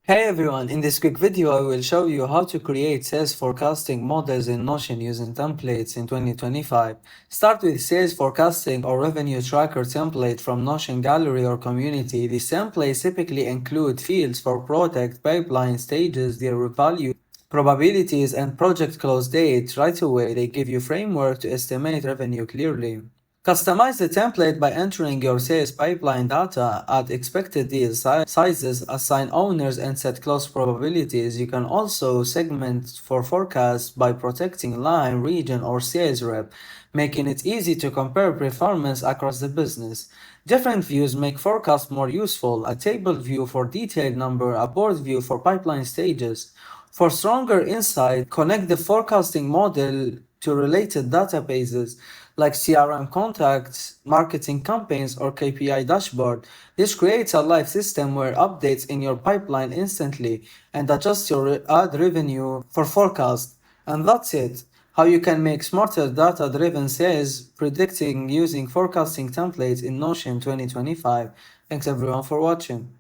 Hey everyone, in this quick video I will show you how to create sales forecasting models in Notion using templates in 2025. Start with sales forecasting or revenue tracker template from Notion gallery or community. These templates typically include fields for product, pipeline stages, their value, probabilities, and project close date. Right away, they give you framework to estimate revenue clearly. Customize the template by entering your sales pipeline data, add expected deal sizes, assign owners, and set close probabilities. You can also segment for forecasts by protecting line, region, or sales rep, making it easy to compare performance across the business. Different views make forecasts more useful: a table view for detailed number, a board view for pipeline stages. For stronger insight, connect the forecasting model to related databases like CRM contacts, marketing campaigns, or KPI dashboard. This creates a live system where updates in your pipeline instantly and adjust your ad revenue for forecast. And that's it. How you can make smarter data-driven sales predicting using forecasting templates in Notion 2025. Thanks everyone for watching.